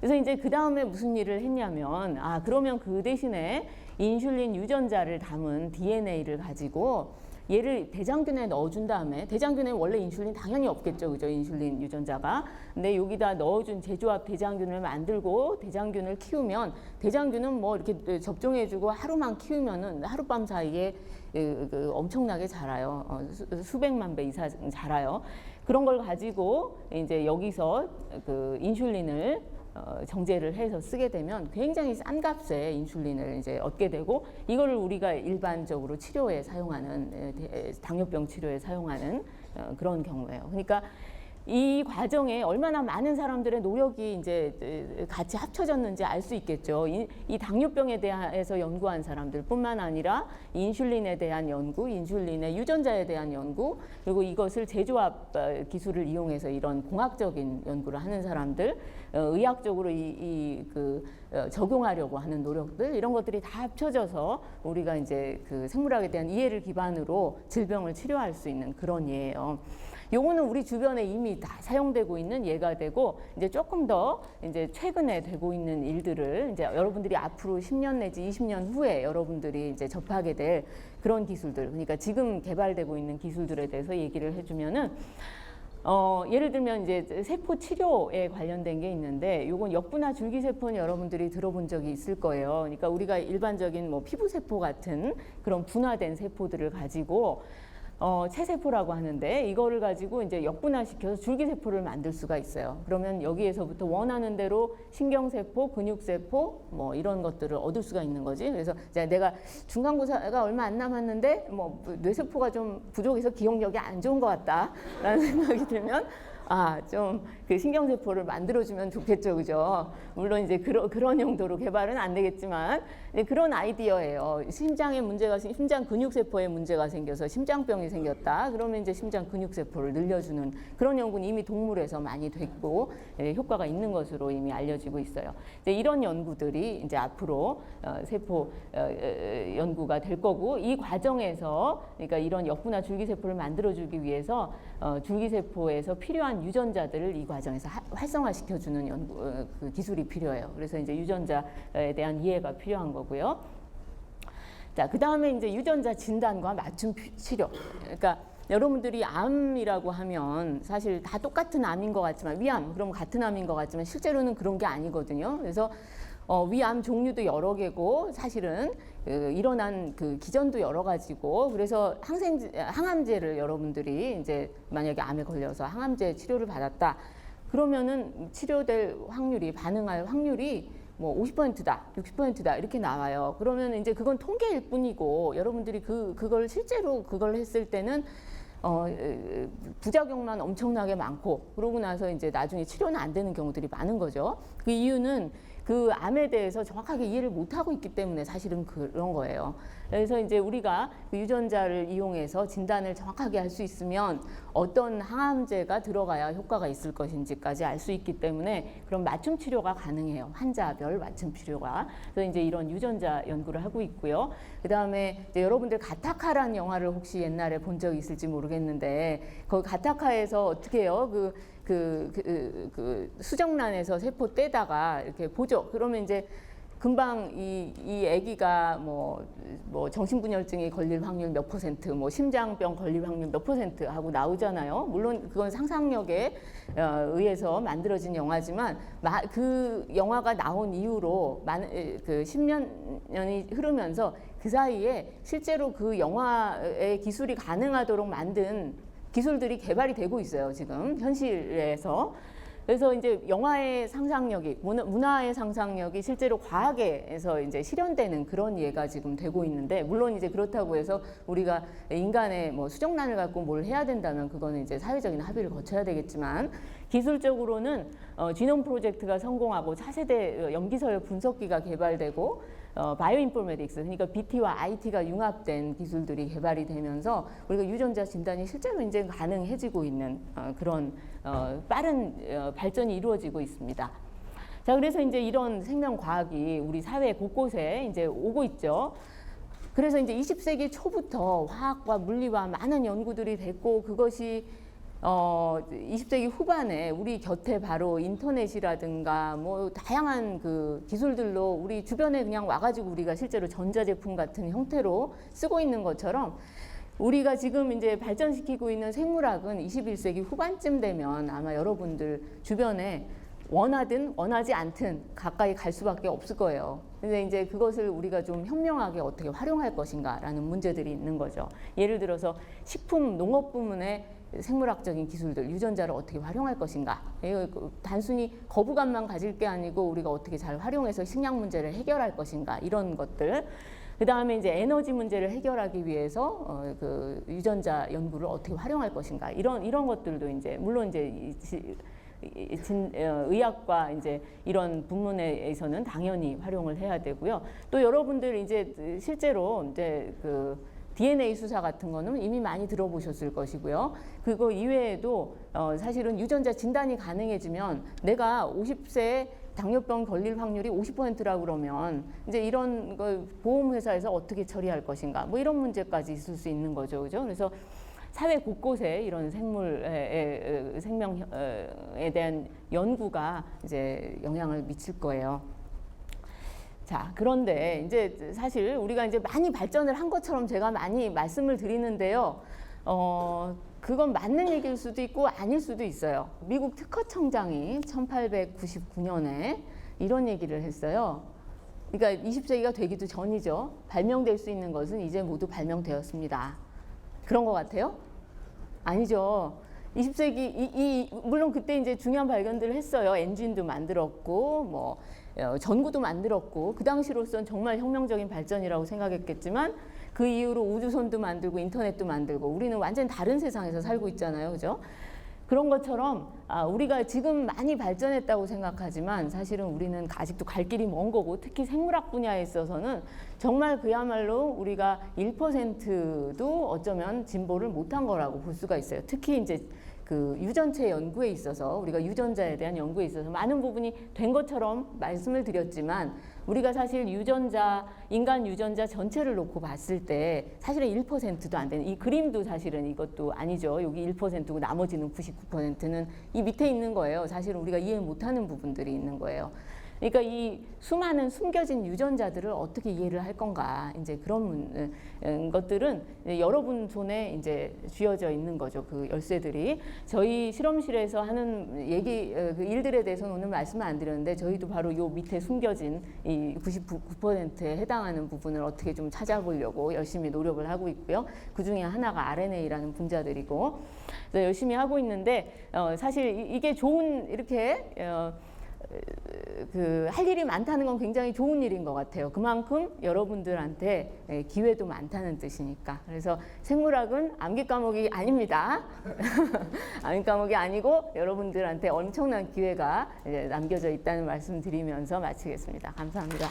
그래서 이제 그 다음에 무슨 일을 했냐면, 그러면 그 대신에 인슐린 유전자를 담은 DNA를 가지고 얘를 대장균에 넣어준 다음에, 대장균에 원래 인슐린 당연히 없겠죠, 그죠? 인슐린 유전자가. 근데 여기다 넣어준 제조합 대장균을 만들고 대장균을 키우면, 대장균은 뭐 이렇게 접종해주고 하루만 키우면은 하룻밤 사이에 엄청나게 자라요. 수백만 배 이상 자라요. 그런 걸 가지고 이제 여기서 그 인슐린을 정제를 해서 쓰게 되면 굉장히 싼 값에 인슐린을 이제 얻게 되고 이거를 우리가 일반적으로 치료에 사용하는 당뇨병 치료에 사용하는 그런 경우예요. 그러니까 이 과정에 얼마나 많은 사람들의 노력이 이제 같이 합쳐졌는지 알 수 있겠죠. 이 당뇨병에 대해서 연구한 사람들뿐만 아니라 인슐린에 대한 연구, 인슐린의 유전자에 대한 연구, 그리고 이것을 재조합 기술을 이용해서 이런 공학적인 연구를 하는 사람들, 의학적으로 적용하려고 하는 노력들, 이런 것들이 다 합쳐져서 우리가 이제 그 생물학에 대한 이해를 기반으로 질병을 치료할 수 있는 그런 예예요. 요거는 우리 주변에 이미 다 사용되고 있는 예가 되고 이제 조금 더 이제 최근에 되고 있는 일들을 이제 여러분들이 앞으로 10년 내지 20년 후에 여러분들이 이제 접하게 될 그런 기술들, 그러니까 지금 개발되고 있는 기술들에 대해서 얘기를 해주면은 예를 들면 이제 세포 치료에 관련된 게 있는데 요건 역분화 줄기세포는 여러분들이 들어본 적이 있을 거예요. 그러니까 우리가 일반적인 뭐 피부세포 같은 그런 분화된 세포들을 가지고 체세포라고 하는데 이거를 가지고 이제 역분화시켜서 줄기세포를 만들 수가 있어요. 그러면 여기에서부터 원하는 대로 신경세포, 근육세포 뭐 이런 것들을 얻을 수가 있는 거지. 그래서 이제 내가 중간고사가 얼마 안 남았는데 뭐 뇌세포가 좀 부족해서 기억력이 안 좋은 것 같다라는 생각이 들면 좀 그 신경세포를 만들어주면 좋겠죠, 그죠? 물론 이제 그런 용도로 개발은 안 되겠지만 그런 아이디어예요. 심장 근육세포에 문제가 생겨서 심장병이 생겼다. 그러면 이제 심장 근육세포를 늘려주는 그런 연구는 이미 동물에서 많이 됐고 효과가 있는 것으로 이미 알려지고 있어요. 이제 이런 연구들이 이제 앞으로 세포 연구가 될 거고 이 과정에서 그러니까 이런 역분화 줄기세포를 만들어주기 위해서 줄기세포에서 필요한 유전자들을 이 과정에서 활성화시켜주는 그 기술이 필요해요. 그래서 이제 유전자에 대한 이해가 필요한 거고요. 자, 그 다음에 이제 유전자 진단과 맞춤 치료. 그러니까 여러분들이 암이라고 하면 사실 다 똑같은 암인 것 같지만 위암 그럼 같은 암인 것 같지만 실제로는 그런 게 아니거든요. 그래서 위암 종류도 여러 개고 사실은 일어난 그 기전도 여러 가지고 그래서 항암제를 여러분들이 이제 만약에 암에 걸려서 항암제 치료를 받았다 그러면은 치료될 확률이 반응할 확률이 뭐 50%다, 60%다 이렇게 나와요. 그러면 이제 그건 통계일 뿐이고 여러분들이 그걸 실제로 그걸 했을 때는 부작용만 엄청나게 많고 그러고 나서 이제 나중에 치료는 안 되는 경우들이 많은 거죠. 그 이유는 그 암에 대해서 정확하게 이해를 못하고 있기 때문에 사실은 그런 거예요. 그래서 이제 우리가 그 유전자를 이용해서 진단을 정확하게 할 수 있으면 어떤 항암제가 들어가야 효과가 있을 것인지까지 알 수 있기 때문에 그런 맞춤 치료가 가능해요. 환자별 맞춤 치료가. 그래서 이제 이런 유전자 연구를 하고 있고요. 그 다음에 여러분들 가타카라는 영화를 혹시 옛날에 본 적이 있을지 모르겠는데 그 가타카에서 어떻게 해요? 그 수정란에서 세포 떼다가 이렇게 보죠. 그러면 이제 금방 이 아기가 뭐 정신분열증이 걸릴 확률 몇 %, 뭐 심장병 걸릴 확률 몇 % 하고 나오잖아요. 물론 그건 상상력에 의해서 만들어진 영화지만 그 영화가 나온 이후로 그 10년이 흐르면서 그 사이에 실제로 그 영화의 기술이 가능하도록 만든 기술들이 개발이 되고 있어요. 지금 현실에서. 그래서 이제 영화의 상상력이 문화의 상상력이 실제로 과학에서 이제 실현되는 그런 예가 지금 되고 있는데 물론 이제 그렇다고 해서 우리가 인간의 뭐 수정란을 갖고 뭘 해야 된다면 그거는 이제 사회적인 합의를 거쳐야 되겠지만 기술적으로는 지놈 프로젝트가 성공하고 차세대 염기서열 분석기가 개발되고 바이오인포메틱스 그러니까 BT와 IT가 융합된 기술들이 개발이 되면서 우리가 유전자 진단이 실제로 이제 가능해지고 있는 그런 빠른 발전이 이루어지고 있습니다. 자, 그래서 이제 이런 생명과학이 우리 사회 곳곳에 이제 오고 있죠. 그래서 이제 20세기 초부터 화학과 물리와 많은 연구들이 됐고 그것이 20세기 후반에 우리 곁에 바로 인터넷이라든가 뭐 다양한 그 기술들로 우리 주변에 그냥 와가지고 우리가 실제로 전자제품 같은 형태로 쓰고 있는 것처럼 우리가 지금 이제 발전시키고 있는 생물학은 21세기 후반쯤 되면 아마 여러분들 주변에 원하든 원하지 않든 가까이 갈 수밖에 없을 거예요. 근데 이제 그것을 우리가 좀 현명하게 어떻게 활용할 것인가라는 문제들이 있는 거죠. 예를 들어서 식품 농업 부문에 생물학적인 기술들, 유전자를 어떻게 활용할 것인가. 단순히 거부감만 가질 게 아니고 우리가 어떻게 잘 활용해서 식량 문제를 해결할 것인가, 이런 것들. 그 다음에 이제 에너지 문제를 해결하기 위해서 그 유전자 연구를 어떻게 활용할 것인가, 이런 것들도 이제 물론 이제 의학과 이제 이런 부문에서는 당연히 활용을 해야 되고요. 또 여러분들 이제 실제로 이제 그 DNA 수사 같은 거는 이미 많이 들어보셨을 것이고요. 그거 이외에도 사실은 유전자 진단이 가능해지면 내가 50세에 당뇨병 걸릴 확률이 50%라고 그러면 이제 이런 거 보험회사에서 어떻게 처리할 것인가, 뭐 이런 문제까지 있을 수 있는 거죠, 그죠? 그래서 사회 곳곳에 이런 생명에 대한 연구가 이제 영향을 미칠 거예요. 자, 그런데 이제 사실 우리가 이제 많이 발전을 한 것처럼 제가 많이 말씀을 드리는데요. 그건 맞는 얘기일 수도 있고 아닐 수도 있어요. 미국 특허청장이 1899년에 이런 얘기를 했어요. 그러니까 20세기가 되기도 전이죠. 발명될 수 있는 것은 이제 모두 발명되었습니다. 그런 것 같아요? 아니죠. 20세기 물론 그때 이제 중요한 발견들을 했어요. 엔진도 만들었고 뭐 전구도 만들었고 그 당시로선 정말 혁명적인 발전이라고 생각했겠지만 그 이후로 우주선도 만들고 인터넷도 만들고 우리는 완전 다른 세상에서 살고 있잖아요, 그죠? 그런 것처럼 우리가 지금 많이 발전했다고 생각하지만 사실은 우리는 아직도 갈 길이 먼 거고, 특히 생물학 분야에 있어서는 정말 그야말로 우리가 1%도 어쩌면 진보를 못한 거라고 볼 수가 있어요. 특히 이제 그 유전체 연구에 있어서 우리가 유전자에 대한 연구에 있어서 많은 부분이 된 것처럼 말씀을 드렸지만 우리가 사실 유전자, 인간 유전자 전체를 놓고 봤을 때 사실은 1%도 안 되는, 이 그림도 사실은 이것도 아니죠. 여기 1%고 나머지는 99%는 이 밑에 있는 거예요. 사실은 우리가 이해 못하는 부분들이 있는 거예요. 그러니까 이 수많은 숨겨진 유전자들을 어떻게 이해를 할 건가, 이제 그런 것들은 여러분 손에 이제 쥐어져 있는 거죠. 그 열쇠들이. 저희 실험실에서 하는 그 일들에 대해서는 오늘 말씀을 안 드렸는데 저희도 바로 요 밑에 숨겨진 이 99%에 해당하는 부분을 어떻게 좀 찾아보려고 열심히 노력을 하고 있고요. 그 중에 하나가 RNA라는 분자들이고, 그래서 열심히 하고 있는데 사실 이게 좋은 이렇게 할 일이 많다는 건 굉장히 좋은 일인 것 같아요. 그만큼 여러분들한테 기회도 많다는 뜻이니까. 그래서 생물학은 암기 과목이 아닙니다. 암기 과목이 아니고 여러분들한테 엄청난 기회가 남겨져 있다는 말씀 드리면서 마치겠습니다. 감사합니다.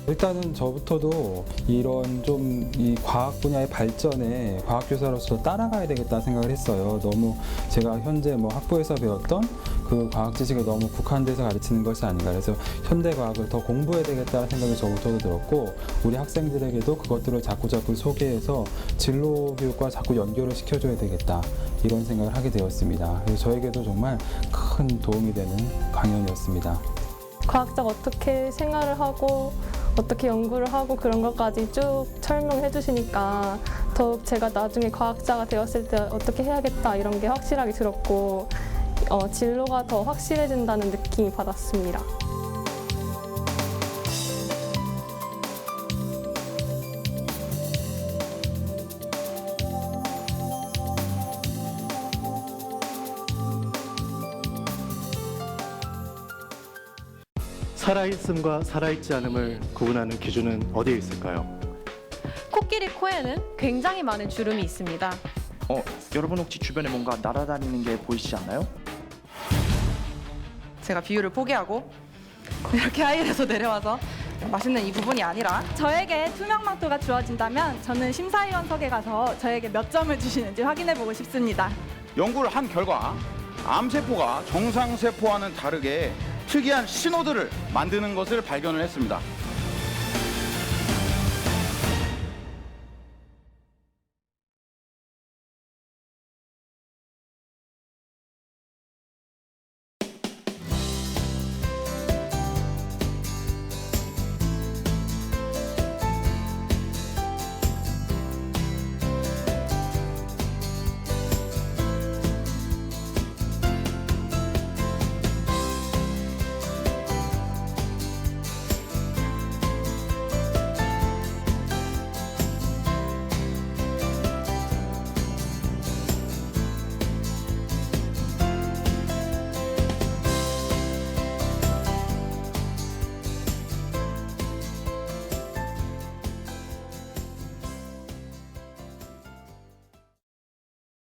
일단은 저부터도 이런 좀 이 과학 분야의 발전에 과학교사로서 따라가야 되겠다 생각을 했어요. 너무 제가 현재 뭐 학부에서 배웠던 그 과학 지식에 너무 국한돼서 가르치는 것이 아닌가. 그래서 현대 과학을 더 공부해야 되겠다는 생각이 저부터도 들었고, 우리 학생들에게도 그것들을 자꾸 소개해서 진로 교육과 자꾸 연결을 시켜줘야 되겠다, 이런 생각을 하게 되었습니다. 그래서 저에게도 정말 큰 도움이 되는 강연이었습니다. 과학자가 어떻게 생활을 하고 어떻게 연구를 하고 그런 것까지 쭉 설명해 주시니까 더욱 제가 나중에 과학자가 되었을 때 어떻게 해야겠다 이런 게 확실하게 들었고 진로가 더 확실해진다는 느낌이 받았습니다. 살아있음과 살아있지 않음을 구분하는 기준은 어디에 있을까요? 코끼리 코에는 굉장히 많은 주름이 있습니다. 여러분 혹시 주변에 뭔가 날아다니는 게 보이시지 않나요? 제가 비율을 포기하고 이렇게 하이에서 내려와서 맛있는 이 부분이 아니라 저에게 투명망토가 주어진다면 저는 심사위원석에 가서 저에게 몇 점을 주시는지 확인해보고 싶습니다. 연구를 한 결과 암세포가 정상세포와는 다르게 특이한 신호들을 만드는 것을 발견을 했습니다.